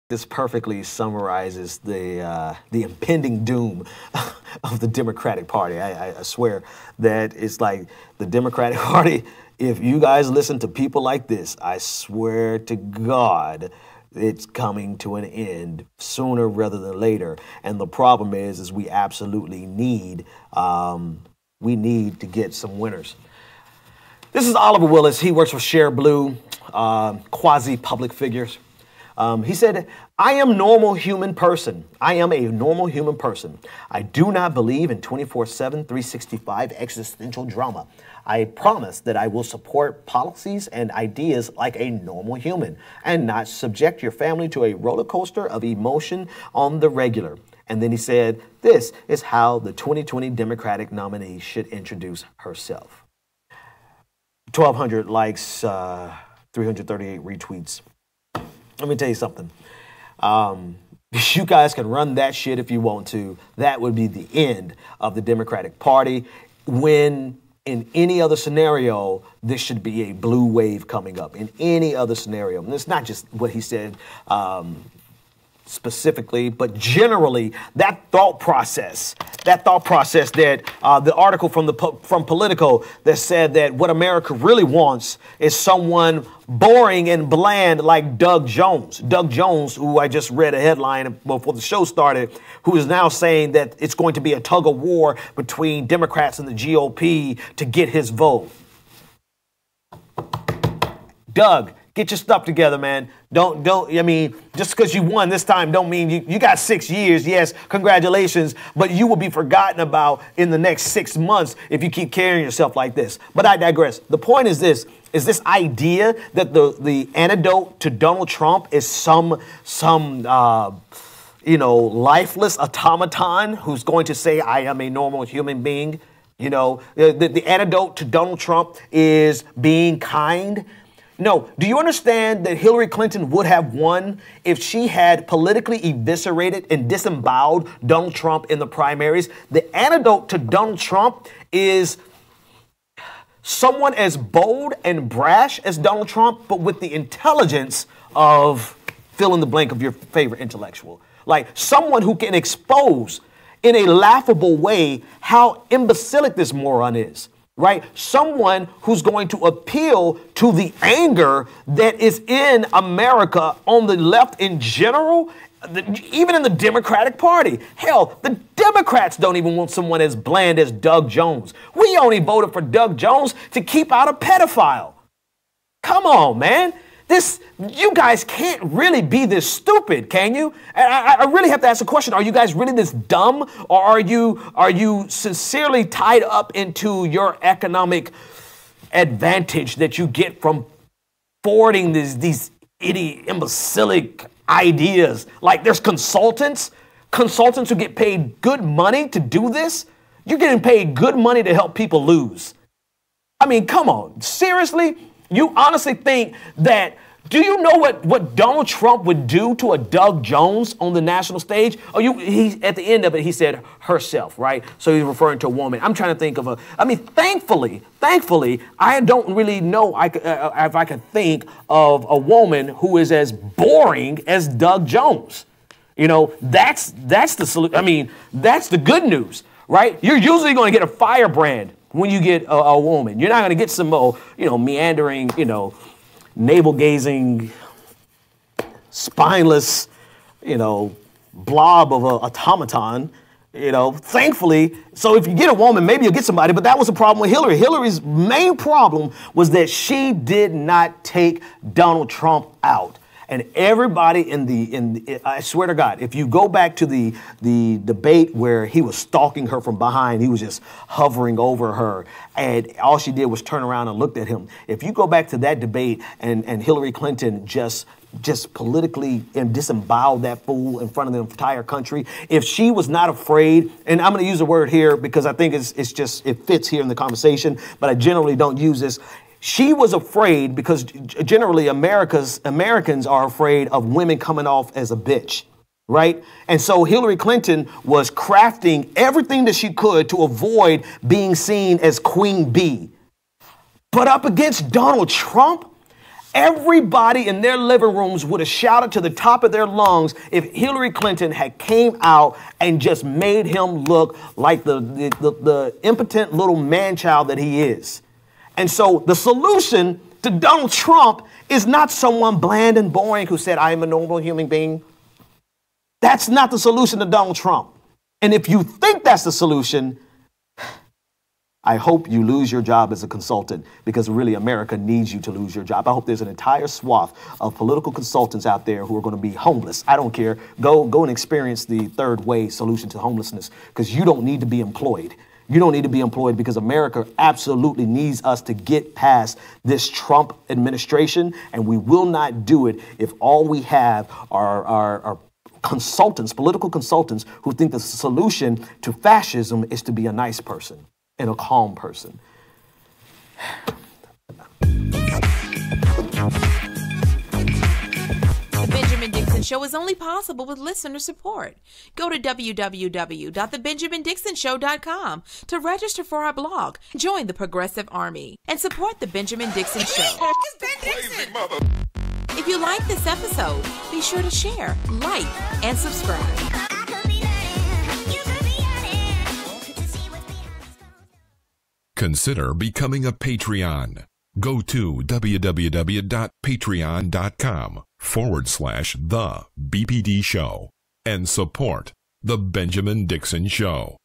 This perfectly summarizes the impending doom of the Democratic Party. I swear that it's like the Democratic Party, if you guys listen to people like this, I swear to God, it's coming to an end sooner rather than later. And the problem is we absolutely need, we need to get some winners. This is Oliver Willis. He works for Share Blue, quasi-public figures. He said, I am a normal human person. I am a normal human person. I do not believe in 24/7, 365 existential drama. I promise that I will support policies and ideas like a normal human and not subject your family to a roller coaster of emotion on the regular. And then he said, this is how the 2020 Democratic nominee should introduce herself. 1,200 likes, 338 retweets. Let me tell you something. You guys can run that shit if you want to. That would be the end of the Democratic Party. When in any other scenario, this should be a blue wave coming up. In any other scenario. And it's not just what he said specifically, but generally that thought process that the article from Politico that said that what America really wants is someone boring and bland like Doug Jones. Doug Jones, who I just read a headline before the show started, who is now saying that it's going to be a tug of war between Democrats and the GOP to get his vote. Doug, get your stuff together, man. I mean, just because you won this time don't mean you got 6 years. Yes, congratulations. But you will be forgotten about in the next 6 months if you keep carrying yourself like this. But I digress. The point is this idea that the antidote to Donald Trump is some lifeless automaton who's going to say, I am a normal human being. You know, the antidote to Donald Trump is being kind. No. Do you understand that Hillary Clinton would have won if she had politically eviscerated and disemboweled Donald Trump in the primaries? The antidote to Donald Trump is someone as bold and brash as Donald Trump, but with the intelligence of fill in the blank of your favorite intellectual. Like someone who can expose in a laughable way how imbecilic this moron is. Right? Someone who's going to appeal to the anger that is in America on the left in general, even in the Democratic Party. Hell, the Democrats don't even want someone as bland as Doug Jones. We only voted for Doug Jones to keep out a pedophile. Come on, man. You guys can't really be this stupid, can you? And I really have to ask a question. Are you guys really this dumb, or are you sincerely tied up into your economic advantage that you get from forwarding these imbecilic ideas? Like there's consultants who get paid good money to do this. You're getting paid good money to help people lose. I mean, come on, seriously? You honestly think that, do you know what Donald Trump would do to a Doug Jones on the national stage? He at the end of it, he said herself, right? So he's referring to a woman. I'm trying to think of thankfully, I don't really know if I could think of a woman who is as boring as Doug Jones. You know, that's the solution. I mean, that's the good news, right? You're usually going to get a firebrand when you get a woman. You're not going to get some, meandering, navel-gazing, spineless, blob of an automaton, thankfully. So if you get a woman, maybe you'll get somebody. But that was the problem with Hillary. Hillary's main problem was that she did not take Donald Trump out. And everybody I swear to God, if you go back to the debate where he was stalking her from behind, he was just hovering over her, and all she did was turn around and looked at him. If you go back to that debate and Hillary Clinton just politically disemboweled that fool in front of the entire country, if she was not afraid, and I'm going to use a word here because I think it fits here in the conversation, but I generally don't use this. She was afraid because generally Americans are afraid of women coming off as a bitch, right? And so Hillary Clinton was crafting everything that she could to avoid being seen as Queen Bee. But up against Donald Trump, Everybody in their living rooms would have shouted to the top of their lungs if Hillary Clinton had came out and just made him look like the impotent little man-child that he is. And so the solution to Donald Trump is not someone bland and boring who said, I am a normal human being. That's not the solution to Donald Trump. And if you think that's the solution, I hope you lose your job as a consultant, because really America needs you to lose your job. I hope there's an entire swath of political consultants out there who are going to be homeless. I don't care. Go and experience the third way solution to homelessness, because you don't need to be employed. You don't need to be employed, because America absolutely needs us to get past this Trump administration, and we will not do it if all we have are consultants, political consultants, who think the solution to fascism is to be a nice person and a calm person. The Benjamin Dixon Show is only possible with listener support. Go to www.thebenjamindixonshow.com to register for our blog, join the Progressive Army, and support The Benjamin Dixon Show. It's Ben Dixon! If you like this episode, be sure to share, like, and subscribe. Consider becoming a Patreon. Go to www.patreon.com/The BPD Show and support The Benjamin Dixon Show.